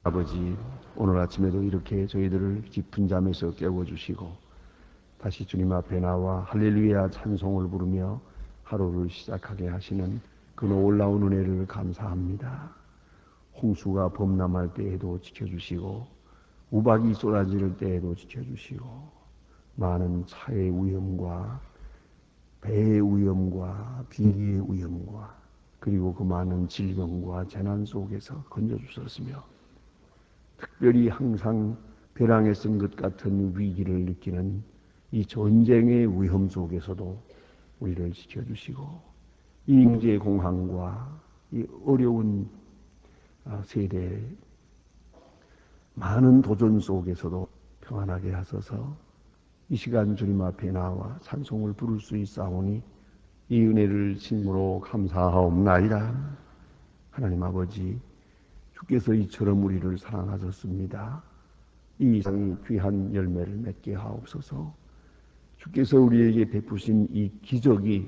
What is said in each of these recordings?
아버지, 오늘 아침에도 이렇게 저희들을 깊은 잠에서 깨워주시고 다시 주님 앞에 나와 할렐루야 찬송을 부르며 하루를 시작하게 하시는 그 놀라운 은혜를 감사합니다. 홍수가 범람할 때에도 지켜주시고 우박이 쏟아질 때에도 지켜주시고 많은 차의 위험과 배의 위험과 비행기의 위험과 그리고 그 많은 질병과 재난 속에서 건져주셨으며 특별히 항상 벼랑에 쓴 것 같은 위기를 느끼는 이 전쟁의 위험 속에서도 우리를 지켜주시고 이 인재공황과 이 어려운 세대의 많은 도전 속에서도 평안하게 하소서. 이 시간 주님 앞에 나와 찬송을 부를 수 있사오니 이 은혜를 진심으로 감사하옵나이다. 하나님 아버지, 주께서 이처럼 우리를 사랑하셨습니다. 이 이상이 귀한 열매를 맺게 하옵소서. 주께서 우리에게 베푸신 이 기적이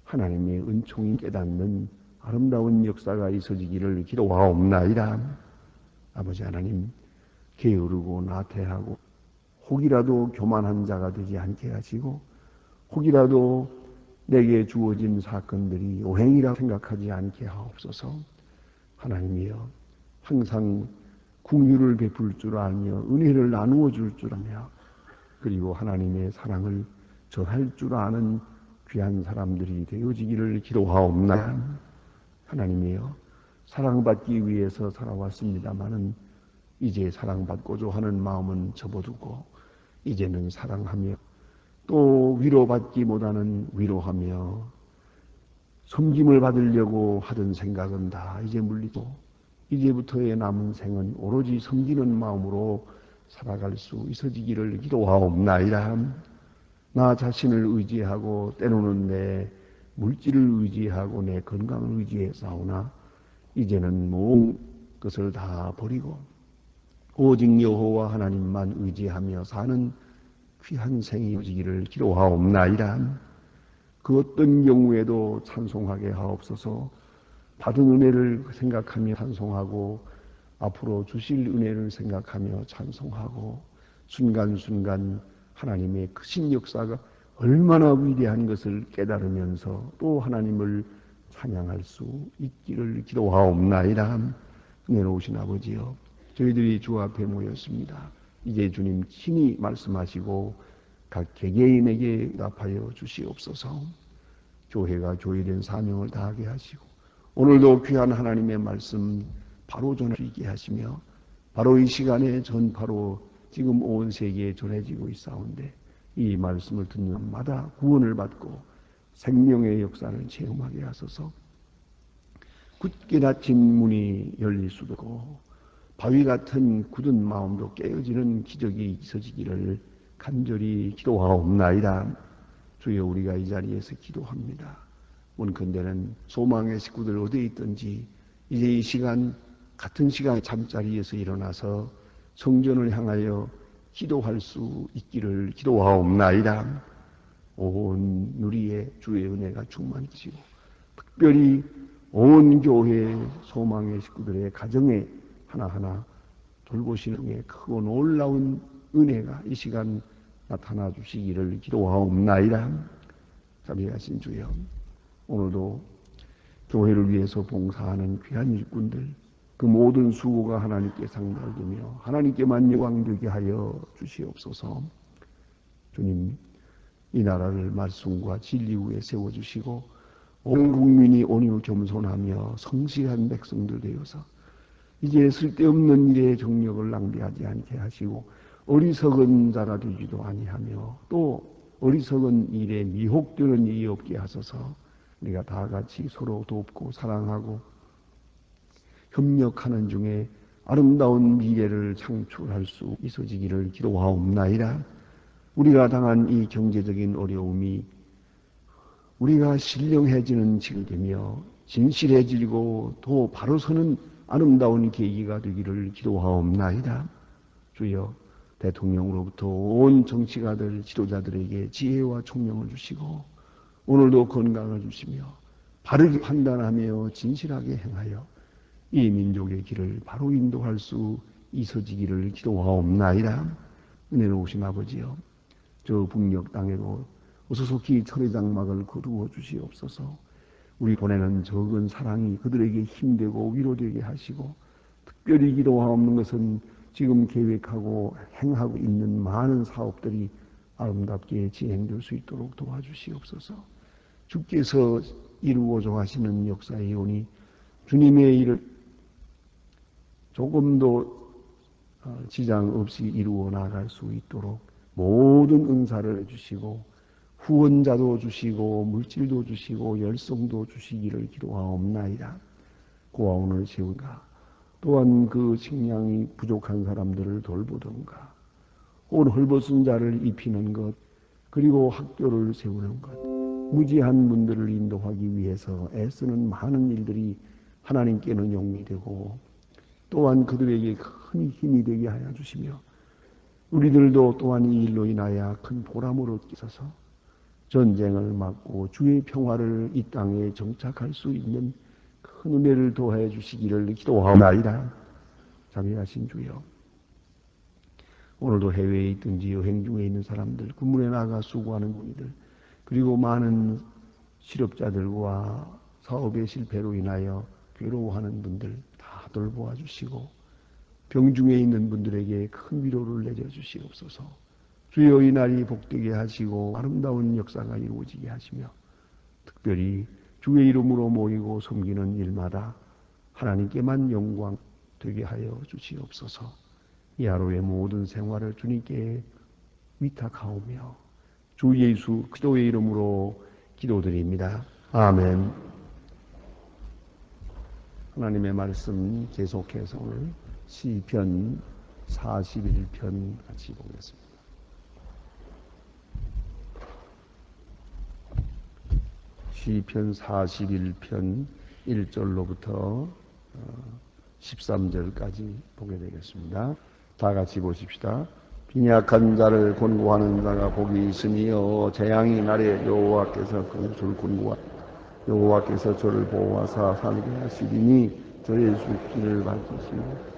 하나님의 은총이 깨닫는 아름다운 역사가 있어지기를 기도하옵나이다. 아버지 하나님, 게으르고 나태하고 혹이라도 교만한 자가 되지 않게 하시고 혹이라도 내게 주어진 사건들이 오행이라 생각하지 않게 하옵소서. 하나님이여, 항상 긍휼을 베풀 줄 알며 은혜를 나누어 줄 줄 아며 그리고 하나님의 사랑을 전할 줄 아는 귀한 사람들이 되어지기를 기도하옵나이다. 하나님이여, 사랑받기 위해서 살아왔습니다마는 이제 사랑받고자 하는 마음은 접어두고 이제는 사랑하며 또 위로받기 못하는 위로하며 섬김을 받으려고 하던 생각은 다 이제 물리고 이제부터의 남은 생은 오로지 섬기는 마음으로 살아갈 수 있어지기를 기도하옵나이다. 나 자신을 의지하고 때로는 내 물질을 의지하고 내 건강을 의지해 싸우나 이제는 모든 것을 다 버리고 오직 여호와 하나님만 의지하며 사는 귀한 생이 오지기를 기도하옵나이다. 그 어떤 경우에도 찬송하게 하옵소서. 받은 은혜를 생각하며 찬송하고 앞으로 주실 은혜를 생각하며 찬송하고 순간순간 하나님의 크신 역사가 얼마나 위대한 것을 깨달으면서 또 하나님을 찬양할 수 있기를 기도하옵나이다. 은혜로우신 아버지여, 저희들이 주 앞에 모였습니다. 이제 주님 친히 말씀하시고 각 개개인에게 응답하여 주시옵소서. 교회가 교회된 사명을 다하게 하시고 오늘도 귀한 하나님의 말씀 바로 전할 수 있게 하시며 바로 이 시간에 전파로 지금 온 세계에 전해지고 있사온데 이 말씀을 듣는 마다 구원을 받고 생명의 역사를 체험하게 하소서. 굳게 닫힌 문이 열릴 수도 있고 바위 같은 굳은 마음도 깨어지는 기적이 있어지기를 간절히 기도하옵나이다. 주여, 우리가 이 자리에서 기도합니다. 원컨대는 소망의 식구들 어디에 있든지 이제 이 시간 같은 시간에 잠자리에서 일어나서 성전을 향하여 기도할 수 있기를 기도하옵나이다. 온 누리에 주의 은혜가 충만하시고 특별히 온 교회 소망의 식구들의 가정에 하나하나 돌보시는 중에 크고 놀라운 은혜가 이 시간 나타나 주시기를 기도하옵나이다. 자비하신 주여, 오늘도 교회를 위해서 봉사하는 귀한 일꾼들 그 모든 수고가 하나님께 상달되며 하나님께만 영광되게 하여 주시옵소서. 주님, 이 나라를 말씀과 진리 위에 세워주시고 온 국민이 온유 겸손하며 성실한 백성들 되어서 이제 쓸데없는 일에 정력을 낭비하지 않게 하시고 어리석은 자가 되지도 아니하며 또 어리석은 일에 미혹되는 일이 없게 하소서. 우리가 다 같이 서로 돕고 사랑하고 협력하는 중에 아름다운 미래를 창출할 수 있어지기를 기도하옵나이다. 우리가 당한 이 경제적인 어려움이 우리가 신령해지는 지경되며 진실해지고 또 바로 서는 아름다운 계기가 되기를 기도하옵나이다. 주여, 대통령으로부터 온 정치가들, 지도자들에게 지혜와 총명을 주시고 오늘도 건강을 주시며 바르게 판단하며 진실하게 행하여 이 민족의 길을 바로 인도할 수 있어지기를 기도하옵나이다. 은혜로우신 아버지여, 저 북녘 땅에도 어서 속히 철의 장막을 거두어 주시옵소서. 우리 보내는 적은 사랑이 그들에게 힘되고 위로되게 하시고, 특별히 기도하옵는 것은 지금 계획하고 행하고 있는 많은 사업들이 아름답게 진행될 수 있도록 도와주시옵소서. 주께서 이루어져 하시는 역사의 요원이 주님의 일을 조금도 지장 없이 이루어 나갈 수 있도록 모든 은사를 해주시고 후원자도 주시고 물질도 주시고 열성도 주시기를 기도하옵나이다. 그와 오늘 세운가 또한 그 식량이 부족한 사람들을 돌보던가 혹은 헐벗은 자를 입히는 것, 그리고 학교를 세우는 것, 무지한 분들을 인도하기 위해서 애쓰는 많은 일들이 하나님께는 용이 되고 또한 그들에게 큰 힘이 되게 하여 주시며, 우리들도 또한 이 일로 인하여 큰 보람을 얻게 하소서. 전쟁을 막고 주의 평화를 이 땅에 정착할 수 있는 큰 은혜를 도와해 주시기를 기도하옵나이다. 자비하신 주여, 오늘도 해외에 있든지 여행 중에 있는 사람들, 군문에 나가 수고하는 분들, 그리고 많은 실업자들과 사업의 실패로 인하여 괴로워하는 분들 다 돌보아 주시고, 병중에 있는 분들에게 큰 위로를 내려주시옵소서. 주여, 이 날이 복되게 하시고 아름다운 역사가 이루어지게 하시며, 특별히 주의 이름으로 모이고 섬기는 일마다 하나님께만 영광 되게 하여 주시옵소서. 이 하루의 모든 생활을 주님께 위탁하오며 주 예수 그리스도의 이름으로 기도드립니다. 아멘. 하나님의 말씀 계속해서 오늘 시편 41편 같이 보겠습니다. 시편 41편 1절로부터 13절까지 보게 되겠습니다. 다 같이 보십시다. 빈약한 자를 권고하는 자가 복이 있으니요, 재앙이 날에 여호와께서 그것을 권고하 여호와께서 저를 보호하사 살게 하시리니 저의 숫길을 밝히시고,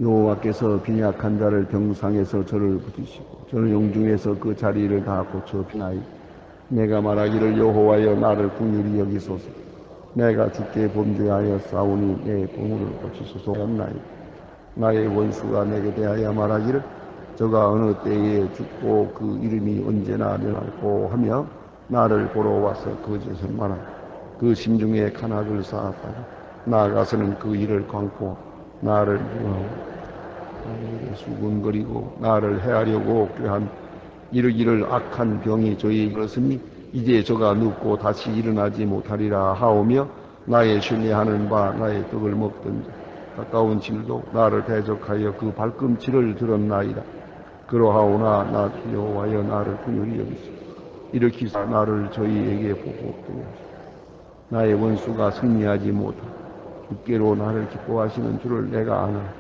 여호와께서 빈약한 자를 병상에서 저를 붙이시고 저를 영중에서 그 자리를 다 고쳐 피나이. 내가 말하기를 여호와여 나를 긍휼히 여기소서. 내가 주께 범죄하여 싸우니 내 보물을 고치소서 하였나이. 나의 원수가 내게 대하여 말하기를 저가 어느 때에 죽고 그 이름이 언제나 멸할고 하며 나를 보러 와서 거짓을 말하. 그 심중에 간악을 쌓았다가 나아가서는 그 일을 광포 나를 수군거리고 나를 해하려고 꾀한 이르기를 악한 병이 저에게 일었으니 이제 저가 눕고 다시 일어나지 못하리라 하오며, 나의 신뢰하는 바 나의 떡을 먹던 가까운 친구도 나를 대적하여 그 발꿈치를 들었나이다. 그러하오나 나 여호와여 나를 긍휼히 여기소서. 일으키사 나를 저희에게 보복되게 하소서. 나의 원수가 승리하지 못하고 주께로 나를 기뻐하시는 줄을 내가 아나.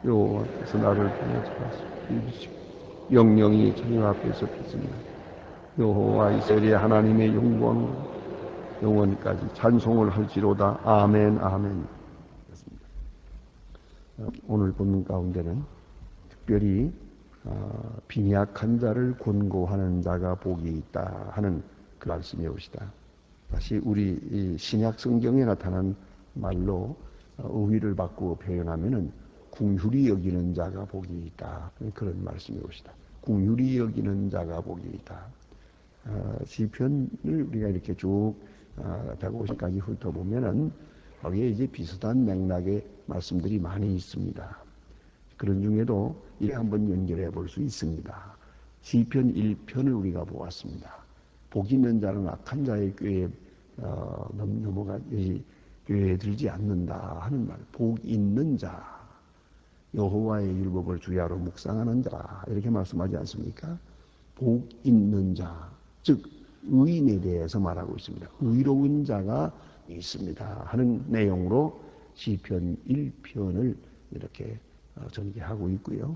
여호와께서 나를 보호하시고 영영이 주님 앞에서 pis습니다. 여호와 이스라엘의 하나님의 영광 영원까지 찬송을 할지로다. 아멘. 아멘. 오늘 본문 가운데는 특별히 빈약한 자를 권고하는 자가 복이 있다 하는 그 말씀이 오시다. 다시 우리 신약 성경에 나타난 말로 의의를 바꾸어 표현하면은 긍휼히 여기는 자가 복이 있다, 그런 말씀이 오시다. 긍휼히 여기는 자가 복이 있다. 시편을 우리가 이렇게 쭉 150까지 훑어보면은 거기에 이제 비슷한 맥락의 말씀들이 많이 있습니다. 그런 중에도 이렇게 한번 연결해 볼 수 있습니다. 시편 1편을 우리가 보았습니다. 복 있는 자는 악한 자의 꾀에 꾀에 들지 않는다 하는 말. 복 있는 자, 여호와의 율법을 주야로 묵상하는 자, 이렇게 말씀하지 않습니까? 복 있는 자, 즉 의인에 대해서 말하고 있습니다. 의로운 자가 있습니다 하는 내용으로 시편 1편을 이렇게 전개하고 있고요.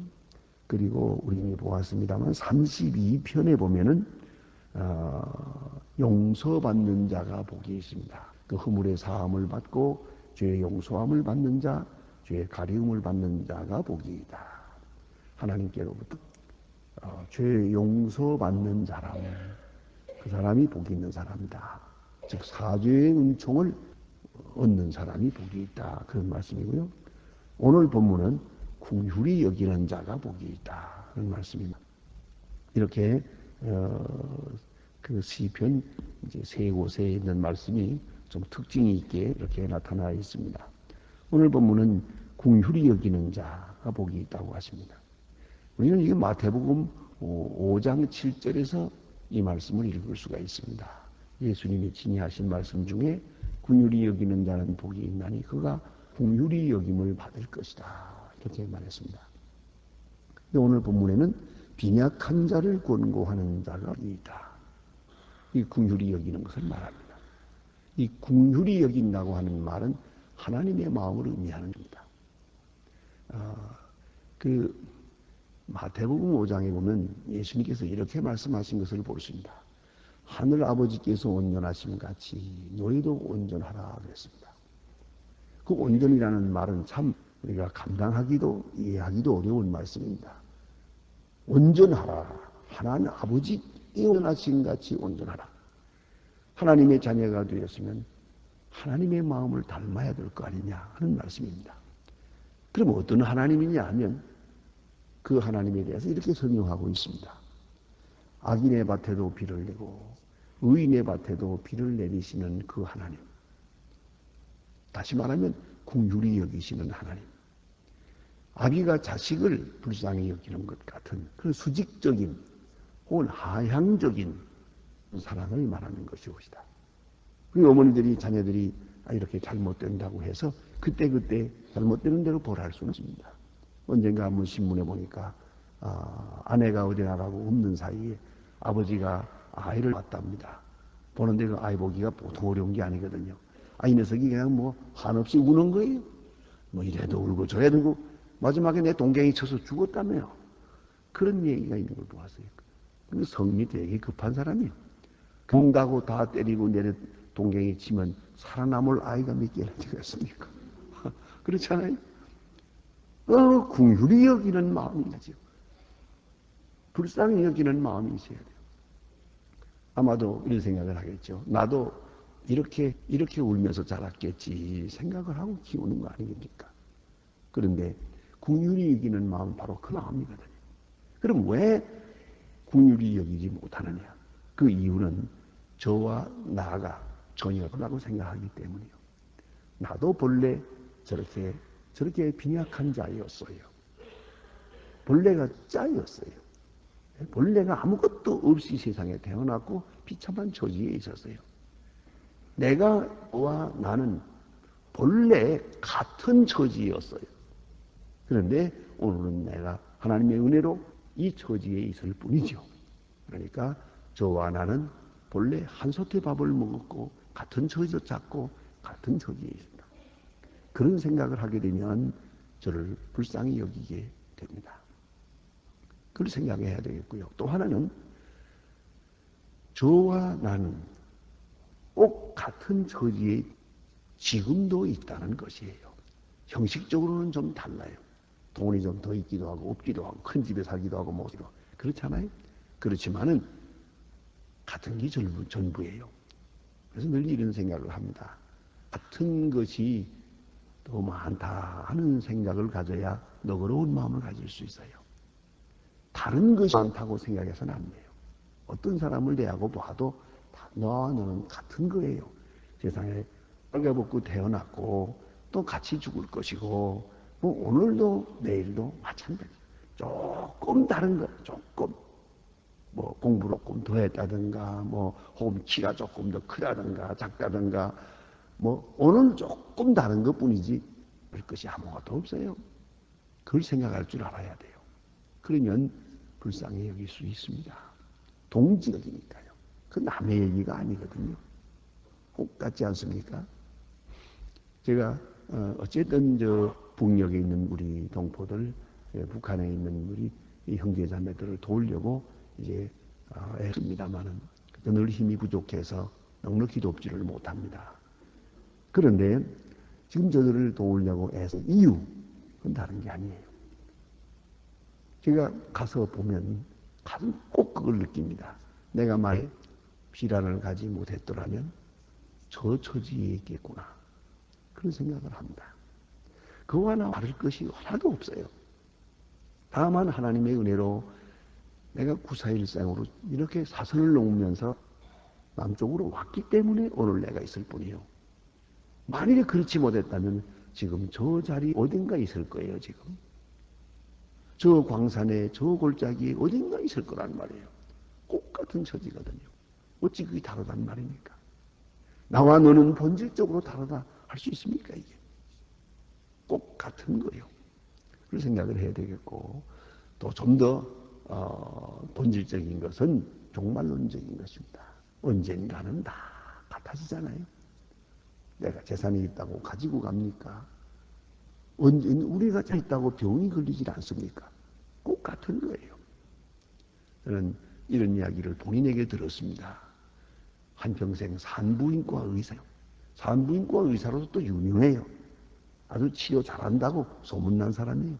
그리고 우리 보았습니다만 32편에 보면은 용서받는 자가 복이 있습니다. 그 허물의 사함을 받고 죄의 용서함을 받는 자, 죄의 가리움을 받는 자가 복이다. 하나님께로부터 죄의 용서받는 사람은 그 사람이 복이 있는 사람이다. 즉 사죄의 은총을 얻는 사람이 복이 있다. 그런 말씀이고요. 오늘 본문은 긍휼히 여기는 자가 복이 있다. 그런 말씀입니다. 이렇게 그 시편 이제 세 곳에 있는 말씀이 좀 특징이 있게 이렇게 나타나 있습니다. 오늘 본문은 긍휼히 여기는 자가 복이 있다고 하십니다. 우리는 이 마태복음 5장 7절에서 이 말씀을 읽을 수가 있습니다. 예수님이 친히 하신 말씀 중에 긍휼히 여기는 자는 복이 있나니 그가 긍휼히 여김을 받을 것이다. 이렇게 말했습니다. 오늘 본문에는 빈약한 자를 권고하는 자가 있다. 이 긍휼히 여기는 것을 말합니다. 이 긍휼히 여긴다고 하는 말은 하나님의 마음을 의미하는 겁니다. 그 마태복음 5장에 보면 예수님께서 이렇게 말씀하신 것을 볼 수 있습니다. 하늘 아버지께서 온전하심 같이 너희도 온전하라 그랬습니다. 그 온전이라는 말은 참 우리가 감당하기도 이해하기도 어려운 말씀입니다. 온전하라. 하나님 아버지 온전하심 같이 온전하라. 하나님의 자녀가 되었으면 하나님의 마음을 닮아야 될 거 아니냐 하는 말씀입니다. 그럼 어떤 하나님이냐 하면 그 하나님에 대해서 이렇게 설명하고 있습니다. 악인의 밭에도 비를 내고 의인의 밭에도 비를 내리시는 그 하나님. 다시 말하면 긍휼히 여기시는 하나님. 아비가 자식을 불쌍히 여기는 것 같은 그런 수직적인 혹은 하향적인 사랑을 말하는 것이옵시다. 우리 어머니들이 자녀들이 이렇게 잘못된다고 해서 그때그때 잘못되는 대로 벌할 수는 없습니다. 언젠가 한번 신문에 보니까 아내가 어디 나가고 없는 사이에 아버지가 아이를 봤답니다. 보는데 그 아이 보기가 보통 어려운 게 아니거든요. 이 녀석이 그냥 뭐 한없이 우는 거예요. 뭐 이래도 울고 저래도 울고 마지막에 내 동갱이 쳐서 죽었다며요. 그런 얘기가 있는 걸 보았어요. 근데 성미 되게 급한 사람이에요. 경다고 다 때리고 내려 동갱이 치면 살아남을 아이가 몇 개나 되겠습니까? 그렇잖아요. 긍휼히 여기는 마음이 나죠. 불쌍히 여기는 마음이 있어야 돼요. 아마도 이런 생각을 하겠죠. 나도 이렇게 울면서 자랐겠지 생각을 하고 키우는 거 아니겠습니까? 그런데 긍휼히 여기는 마음은 바로 그 마음이거든요. 그럼 왜 긍휼히 여기지 못하느냐? 그 이유는 저와 나가 전혀라고 생각하기 때문이요. 나도 본래 저렇게 빈약한 자였어요. 본래가 짜였어요. 본래가 아무것도 없이 세상에 태어났고 비참한 처지에 있었어요. 내가와 나는 본래 같은 처지였어요. 그런데 오늘은 내가 하나님의 은혜로 이 처지에 있을 뿐이죠. 그러니까 저와 나는 본래 한 솥의 밥을 먹었고 같은 처지에 잤고 같은 처지에 있습니다. 그런 생각을 하게 되면 저를 불쌍히 여기게 됩니다. 그걸 생각해야 되겠고요. 또 하나는 저와 나는 꼭 같은 처지에 지금도 있다는 것이에요. 형식적으로는 좀 달라요. 돈이 좀 더 있기도 하고 없기도 하고 큰 집에 살기도 하고 못 살기도 하고 그렇잖아요. 그렇지만은 같은 게 전부예요. 그래서 늘 이런 생각을 합니다. 같은 것이 더 많다 하는 생각을 가져야 너그러운 마음을 가질 수 있어요. 다른 것이 많다고 생각해서는 안 돼요. 어떤 사람을 대하고 봐도 너와 너는 같은 거예요. 세상에 빨개벗고 태어났고 또 같이 죽을 것이고 뭐 오늘도 내일도 마찬가지예요. 조금 다른 거, 조금 뭐 공부를 조금 더 했다든가 뭐 혹은 키가 조금 더 크다든가 작다든가 뭐 오늘 조금 다른 것뿐이지 그럴 것이 아무것도 없어요. 그걸 생각할 줄 알아야 돼요. 그러면 불쌍히 여길 수 있습니다. 동지적이니까요. 그 남의 얘기가 아니거든요. 꼭 같지 않습니까? 제가 어쨌든 저 북녘에 있는 우리 동포들, 북한에 있는 우리 이 형제자매들을 도우려고 이제 애씁니다만은 늘 힘이 부족해서 넉넉히 돕지를 못합니다. 그런데 지금 저들을 도우려고 애써 이유는 다른 게 아니에요. 제가 가서 보면 가슴 꼭 그걸 느낍니다. 내가 만약 비란을 가지 못했더라면 저 처지에 있겠구나. 그런 생각을 합니다. 그와 나 다를 것이 하나도 없어요. 다만 하나님의 은혜로 내가 구사일생으로 이렇게 사선을 넘으면서 남쪽으로 왔기 때문에 오늘 내가 있을 뿐이요. 만일에 그렇지 못했다면 지금 저 자리 어딘가 있을 거예요. 지금 저 광산에 저 골짜기에 어딘가 있을 거란 말이에요. 꼭 같은 처지거든요. 어찌 그게 다르단 말입니까? 나와 너는 본질적으로 다르다 할 수 있습니까? 이게 꼭 같은 거예요. 그런 생각을 해야 되겠고, 또 좀 더 본질적인 것은 종말론적인 것입니다. 언젠가는 다 같아지잖아요. 내가 재산이 있다고 가지고 갑니까? 우리가 있다고 병이 걸리질 않습니까? 꼭 같은 거예요. 저는 이런 이야기를 본인에게 들었습니다. 한평생 산부인과 의사요. 산부인과 의사로서 또 유명해요. 아주 치료 잘한다고 소문난 사람이에요.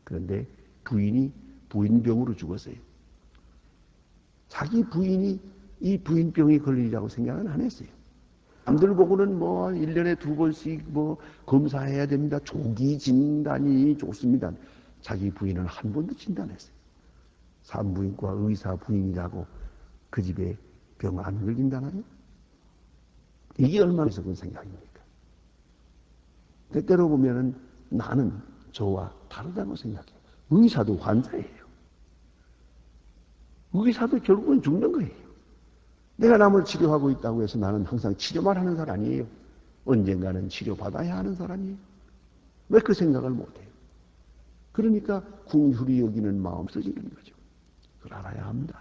그런데 부인이 부인병으로 죽었어요. 자기 부인이 이 부인병이 걸리리라고 생각은 안 했어요. 남들 보고는 뭐 1년에 2번씩 뭐 검사해야 됩니다. 조기 진단이 좋습니다. 자기 부인은 한 번도 진단했어요. 산부인과 의사 부인이라고 그 집에 병 안 걸린다나요? 이게 얼마나 적은 생각입니까? 때때로 보면은 나는 저와 다르다고 생각해요. 의사도 환자예요. 의사도 결국은 죽는 거예요. 내가 남을 치료하고 있다고 해서 나는 항상 치료만 하는 사람 아니에요. 언젠가는 치료받아야 하는 사람이에요. 왜 그 생각을 못해요? 그러니까 궁휼히 여기는 마음 써지는 거죠. 그걸 알아야 합니다.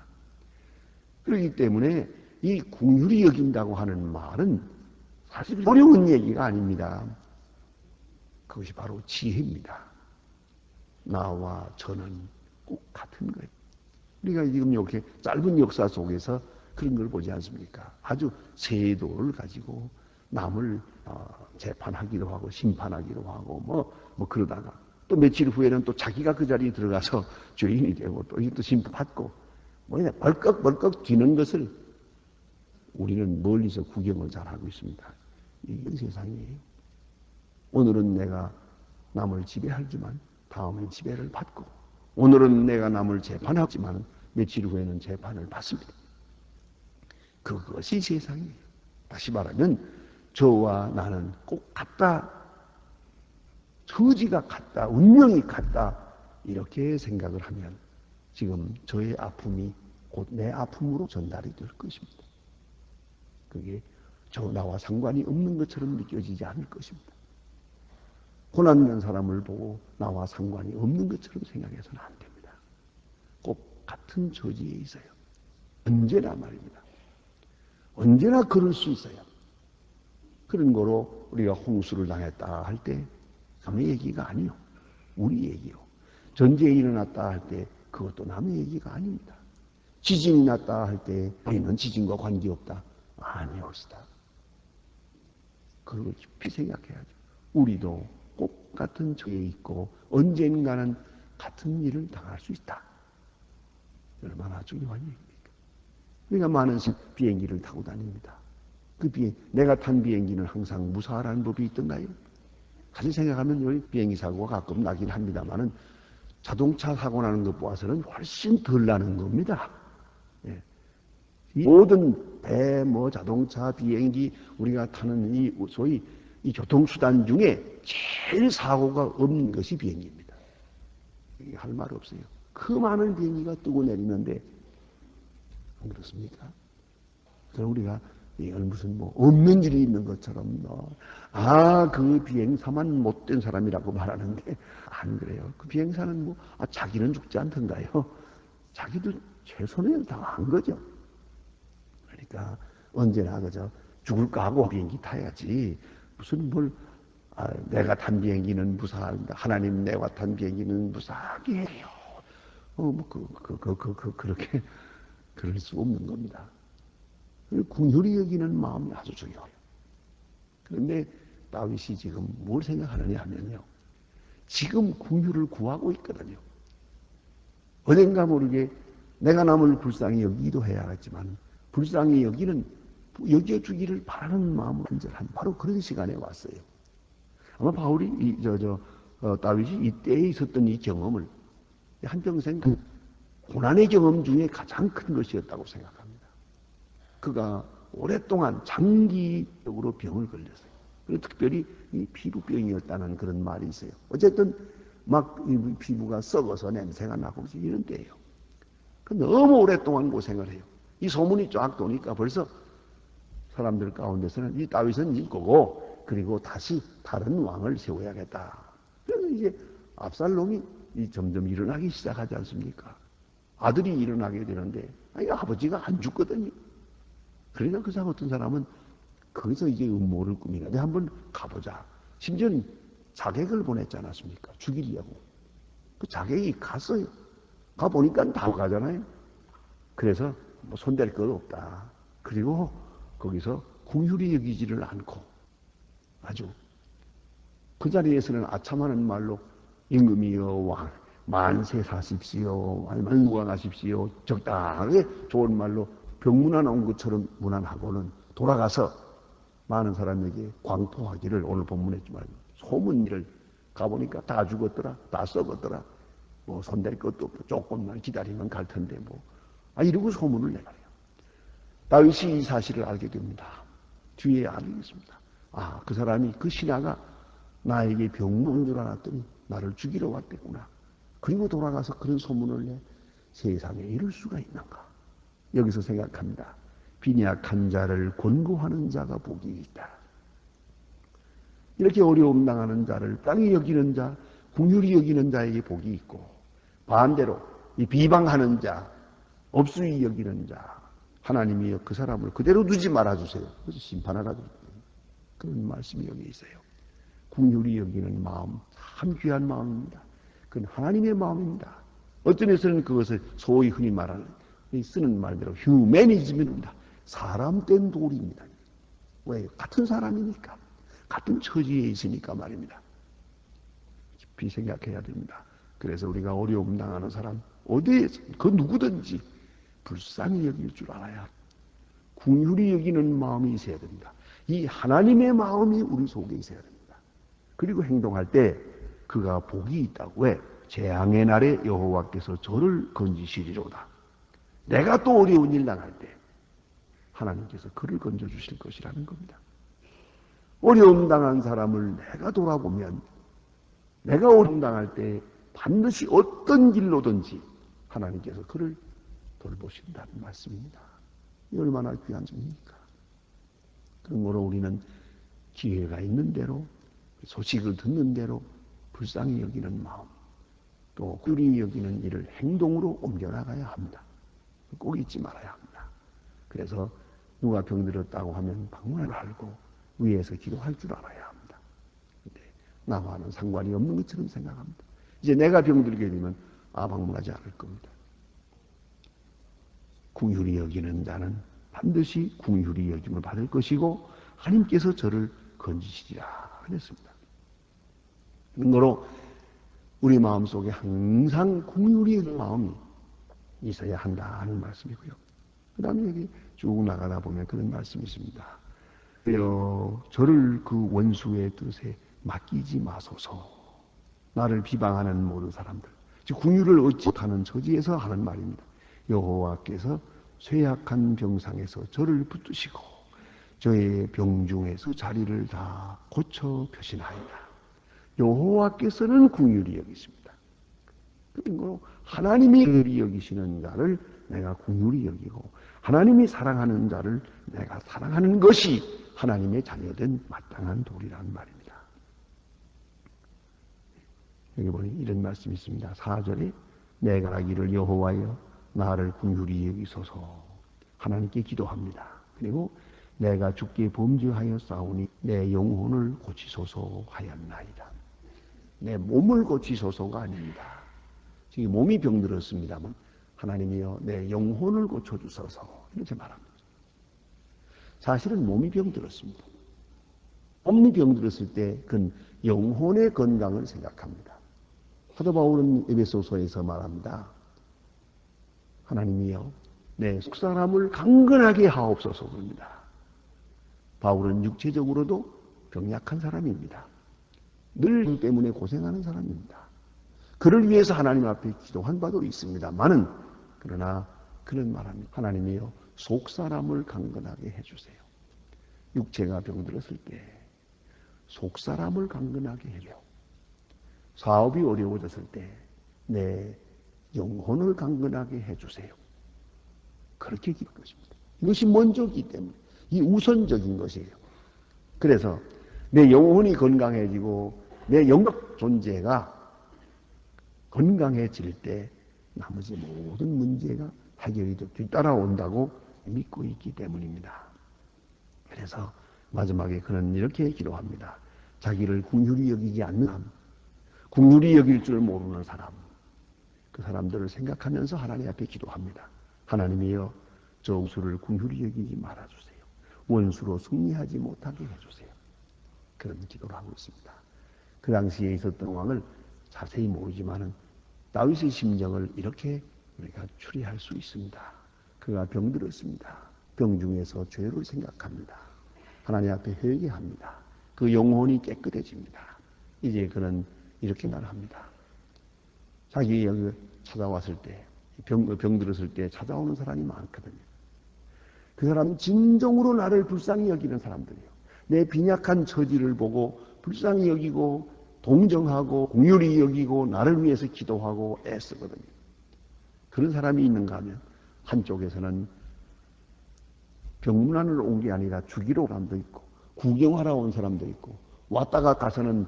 그렇기 때문에 이 궁휼히 여긴다고 하는 말은 사실 어려운 얘기가 아닙니다. 그것이 바로 지혜입니다. 나와 저는 꼭 같은 거예요. 우리가 지금 이렇게 짧은 역사 속에서 그런 걸 보지 않습니까? 아주 세도를 가지고 남을 재판하기도 하고 심판하기도 하고 뭐 그러다가 또 며칠 후에는 또 자기가 그 자리에 들어가서 죄인이 되고 또 심판받고 뭐냐 벌컥벌컥 뒤는 것을 우리는 멀리서 구경을 잘하고 있습니다. 이게 세상이에요. 오늘은 내가 남을 지배하지만 다음엔 지배를 받고, 오늘은 내가 남을 재판하지만 며칠 후에는 재판을 받습니다. 그것이 세상이에요. 다시 말하면 저와 나는 꼭 같다. 처지가 같다. 운명이 같다. 이렇게 생각을 하면 지금 저의 아픔이 곧 내 아픔으로 전달이 될 것입니다. 그게 나와 상관이 없는 것처럼 느껴지지 않을 것입니다. 고난난 사람을 보고 나와 상관이 없는 것처럼 생각해서는 안 됩니다. 꼭 같은 처지에 있어요. 언제나 말입니다. 언제나 그럴 수 있어요. 그런 거로 우리가 홍수를 당했다 할 때 남의 얘기가 아니요. 우리 얘기요. 전쟁이 일어났다 할 때 그것도 남의 얘기가 아닙니다. 지진이 났다 할 때 우리는 지진과 관계없다. 아니옵시다. 그걸 깊이 생각해야죠. 우리도 꼭 같은 처지에 있고 언젠가는 같은 일을 당할 수 있다. 얼마나 중요한 얘기입니까? 우리가 많은 비행기를 타고 다닙니다. 내가 탄 비행기는 항상 무사라는 법이 있던가요? 사실 생각하면 여기 비행기 사고가 가끔 나긴 합니다만은 자동차 사고 나는 것 보아서는 훨씬 덜 나는 겁니다. 예. 모든 배, 자동차, 비행기, 우리가 타는 소위 이 교통수단 중에 제일 사고가 없는 것이 비행기입니다. 할 말 없어요. 그 많은 비행기가 뜨고 내리는데, 안 그렇습니까? 그래서 우리가 이걸 무슨 없는 일이 있는 것처럼, 그 비행사만 못된 사람이라고 말하는데, 안 그래요. 그 비행사는 자기는 죽지 않던가요? 자기도 최선을 다한 거죠. 그러니까 언제나 그저 죽을까 하고 비행기 타야지. 무슨 내가 탄 비행기는 무사합니다. 하나님 내가 탄 비행기는 무사하게 해요. 그렇게 그럴 수 없는 겁니다. 궁휼히 여기는 마음이 아주 중요해요. 그런데 다윗이 지금 뭘 생각하느냐 하면요. 지금 궁유를 구하고 있거든요. 어딘가 모르게 내가 남을 불쌍히 여기기도 해야겠지만 불쌍히 여겨주기를 바라는 마음으로 간절한 바로 그런 시간에 왔어요. 아마 바울이 다윗이 이때에 있었던 이 경험을 한평생 고난의 경험 중에 가장 큰 것이었다고 생각합니다. 그가 오랫동안 장기적으로 병을 걸렸어요. 그리고 특별히 이 피부병이었다는 그런 말이 있어요. 어쨌든 막 피부가 썩어서 냄새가 나고 이런 때예요. 너무 오랫동안 고생을 해요. 이 소문이 쫙 도니까 벌써 사람들 가운데서는 이 다윗은 이 거고 그리고 다시 다른 왕을 세워야겠다. 그래서 이제 압살롬이 점점 일어나기 시작하지 않습니까? 아들이 일어나게 되는데 아버지가 안 죽거든요. 그러니까 그 사람 어떤 사람은 거기서 이제 음모를 꾸미는데 한번 가보자. 심지어는 자객을 보냈지 않았습니까? 죽이려고. 그 자객이 갔어요. 가보니까 다 가잖아요. 그래서 뭐 손댈 것 없다. 그리고 거기서 궁휼히 여기지를 않고 아주 그 자리에서는 아참하는 말로 임금이여 만세 사십시오. 아니면 무강하십시오. 적당하게 좋은 말로 병문안 온 것처럼 문안하고는 돌아가서 많은 사람에게 광포하기를 오늘 본문했지만 소문을 가보니까 다 죽었더라. 다 썩었더라. 뭐 손댈 것도 없고 조금만 기다리면 갈 텐데 이러고 소문을 내가요. 다윗이 이 사실을 알게 됩니다. 뒤에 알겠습니다. 그 사람이 그 신하가 나에게 병문 줄 알았더니 나를 죽이러 왔대구나. 그리고 돌아가서 그런 소문을 내 세상에 이럴 수가 있는가. 여기서 생각합니다. 빈약한 자를 권고하는 자가 복이 있다. 이렇게 어려움 당하는 자를 땅이 여기는 자, 궁휼히 여기는 자에게 복이 있고 반대로 이 비방하는 자, 업수히 여기는 자, 하나님이 그 사람을 그대로 두지 말아주세요. 그래서 심판하라 그런 말씀이 여기 있어요. 궁휼히 여기는 마음 참 귀한 마음입니다. 그건 하나님의 마음입니다. 어떤 에서는 그것을 소위 흔히 말하는 쓰는 말대로 휴머니즘입니다. 사람 된 도리입니다. 왜? 같은 사람이니까. 같은 처지에 있으니까 말입니다. 깊이 생각해야 됩니다. 그래서 우리가 어려움 당하는 사람 어디에서 그 누구든지 불쌍히 여길 줄 알아야 궁휼히 여기는 마음이 있어야 됩니다. 이 하나님의 마음이 우리 속에 있어야 됩니다. 그리고 행동할 때 그가 복이 있다고. 왜? 재앙의 날에 여호와께서 저를 건지시리로다. 내가 또 어려운 일 당할 때 하나님께서 그를 건져주실 것이라는 겁니다. 어려움 당한 사람을 내가 돌아보면 내가 어려움 당할 때 반드시 어떤 길로든지 하나님께서 그를 돌보신다는 말씀입니다. 이 얼마나 귀한 점입니까? 그러므로 우리는 기회가 있는 대로 소식을 듣는 대로 불쌍히 여기는 마음 또 꿀이 여기는 일을 행동으로 옮겨나가야 합니다. 꼭 잊지 말아야 합니다. 그래서 누가 병들었다고 하면 방문을 알고 위에서 기도할 줄 알아야 합니다. 근데 나와는 상관이 없는 것처럼 생각합니다. 이제 내가 병들게 되면 방문하지 않을 겁니다. 궁휼히 여기는 자는 반드시 궁휼히 여김을 받을 것이고 하나님께서 저를 건지시리라 그랬습니다. 그러므로 우리 마음속에 항상 궁휼히 여기는 마음이 있어야 한다는 말씀이고요. 그 다음에 여기 쭉 나가다 보면 그런 말씀이 있습니다. 저를 그 원수의 뜻에 맡기지 마소서. 나를 비방하는 모든 사람들, 즉 궁휼을 얻지 못하는 처지에서 하는 말입니다. 여호와께서 쇠약한 병상에서 저를 붙드시고 저의 병중에서 자리를 다 고쳐 펴시나이다. 여호와께서는 궁휼히 여기십니다. 그리고 하나님이 긍휼히 여기시는 자를 내가 궁휼히 여기고 하나님이 사랑하는 자를 내가 사랑하는 것이 하나님의 자녀된 마땅한 도리라는 말입니다. 여기 보니 이런 말씀이 있습니다. 4절에 내가 하기를 여호와여 나를 궁휼히 여기소서. 하나님께 기도합니다. 그리고 내가 주께 범죄하여 싸우니 내 영혼을 고치소서 하였나이다. 내 몸을 고치소서가 아닙니다. 지금 몸이 병들었습니다만 하나님이여 내 영혼을 고쳐주소서 이렇게 말합니다. 사실은 몸이 병들었습니다. 몸이 병들었을 때 그건 영혼의 건강을 생각합니다. 사도 바울은 에베소서에서 말합니다. 하나님이여 내 속사람을 강건하게 하옵소서 그럽니다. 바울은 육체적으로도 병약한 사람입니다. 늘 때문에 고생하는 사람입니다. 그를 위해서 하나님 앞에 기도한 바도 있습니다만은 그러나 그는 말합니다. 하나님이여 속사람을 강건하게 해주세요. 육체가 병들었을 때 속사람을 강건하게 해줘. 사업이 어려워졌을 때 내 영혼을 강건하게 해주세요. 그렇게 기도할 것입니다. 이것이 먼저이기 때문에 이 우선적인 것이에요. 그래서 내 영혼이 건강해지고 내 영적 존재가 건강해질 때 나머지 모든 문제가 해결이 뒤따라온다고 믿고 있기 때문입니다. 그래서 마지막에 그는 이렇게 기도합니다. 자기를 긍휼히 여기지 않는 사람, 긍휼히 여길 줄 모르는 사람, 그 사람들을 생각하면서 하나님 앞에 기도합니다. 하나님이여 저 우수를 긍휼히 여기지 말아주세요. 원수로 승리하지 못하게 해주세요. 그런 기도를 하고 있습니다. 그 당시에 있었던 왕을 자세히 모르지만은 다윗의 심정을 이렇게 우리가 추리할 수 있습니다. 그가 병들었습니다. 병 중에서 죄를 생각합니다. 하나님 앞에 회개합니다. 그 영혼이 깨끗해집니다. 이제 그는 이렇게 말합니다. 자기 여기 찾아왔을 때, 병들었을 때 찾아오는 사람이 많거든요. 그 사람은 진정으로 나를 불쌍히 여기는 사람들이에요. 내 빈약한 처지를 보고 불쌍히 여기고 동정하고 긍휼히 여기고 나를 위해서 기도하고 애쓰거든요. 그런 사람이 있는가 하면 한쪽에서는 병문안을 온 게 아니라 죽이러 온 사람도 있고 구경하러 온 사람도 있고 왔다가 가서는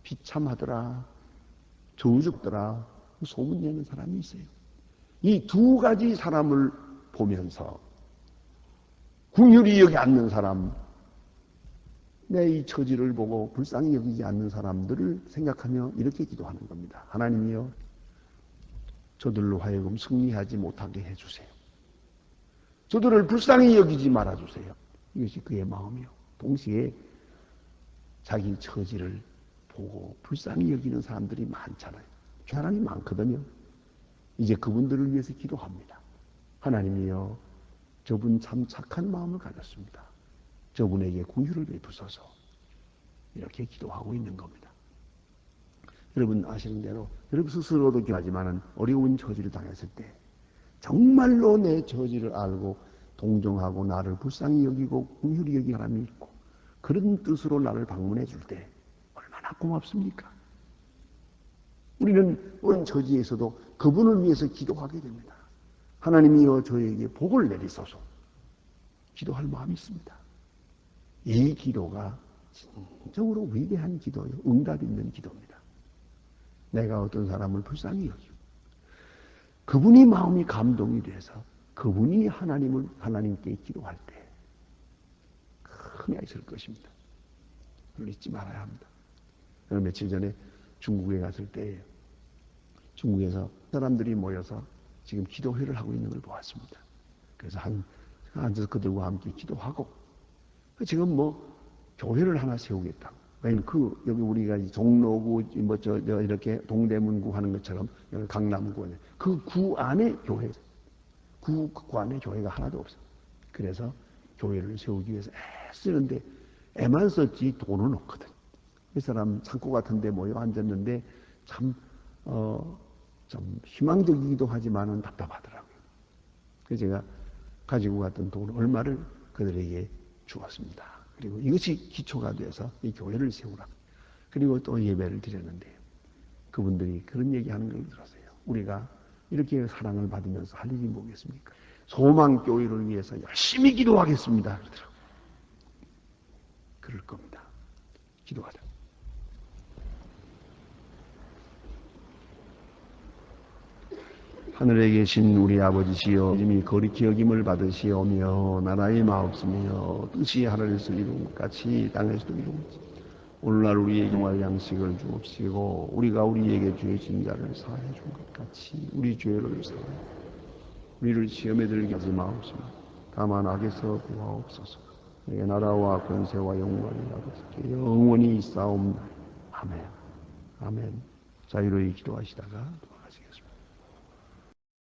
비참하더라 저주더라 소문내는 사람이 있어요. 이 두 가지 사람을 보면서 긍휼히 여기지 않는 사람, 내 이 처지를 보고 불쌍히 여기지 않는 사람들을 생각하며 이렇게 기도하는 겁니다. 하나님이여 저들로 하여금 승리하지 못하게 해주세요. 저들을 불쌍히 여기지 말아주세요. 이것이 그의 마음이요. 동시에 자기 처지를 보고 불쌍히 여기는 사람들이 많잖아요. 사람이 많거든요. 이제 그분들을 위해서 기도합니다. 하나님이여 저분 참 착한 마음을 가졌습니다. 저분에게 긍휼을 베푸소서. 이렇게 기도하고 있는 겁니다. 여러분 아시는 대로 여러분 스스로도 기도하지만 어려운 처지를 당했을 때 정말로 내 처지를 알고 동정하고 나를 불쌍히 여기고 긍휼히 여기는 사람이 있고 그런 뜻으로 나를 방문해 줄 때 얼마나 고맙습니까? 우리는 어떤 처지에서도 그분을 위해서 기도하게 됩니다. 하나님이여 저에게 복을 내리소서. 기도할 마음이 있습니다. 이 기도가 진정으로 위대한 기도예요. 응답 있는 기도입니다. 내가 어떤 사람을 불쌍히 여기고 그분이 마음이 감동이 돼서 그분이 하나님께 기도할 때 큰 은혜가 있을 것입니다. 그걸 잊지 말아야 합니다. 며칠 전에 중국에 갔을 때 중국에서 사람들이 모여서 지금 기도회를 하고 있는 걸 보았습니다. 그래서 앉아서 그들과 함께 기도하고 지금 교회를 하나 세우겠다고. 왜냐면 여기 우리가 종로구 이렇게 동대문구 하는 것처럼 여기 강남구 그 구 안에 교회 구 안에 교회가 하나도 없어요. 그래서 교회를 세우기 위해서 애쓰는데 애만 썼지 돈은 없거든. 이 사람 창고 같은 데 모여 앉았는데 참 희망적이기도 하지만은 답답하더라고요. 그래서 제가 가지고 갔던 돈 얼마를 그들에게 주었습니다. 그리고 이것이 기초가 돼서 이 교회를 세우라. 그리고 또 예배를 드렸는데 그분들이 그런 얘기하는 걸 들었어요. 우리가 이렇게 사랑을 받으면서 할 일이 뭐겠습니까? 소망교회를 위해서 열심히 기도하겠습니다. 그러더라고요. 그럴 겁니다. 기도하자. 하늘에 계신 우리 아버지시여 이름이 거룩히 여김을 받으시오며 나라의 마옵시며 뜻이 하늘에서 이룬 것 같이 땅에서도 이룬지 오늘날 우리에게 정할 양식을 주옵시고 우리가 우리에게 죄 진 자를 사하여 준 것 같이 우리 죄를 사하여 우리를 시험에 들게 하지 마옵시며 다만 악에서 구하옵소서. 내게 나라와 권세와 영광이 아버지께 영원히 있사옵나이다. 아멘. 아멘. 자유로이 기도하시다가 돌아가시겠습니다.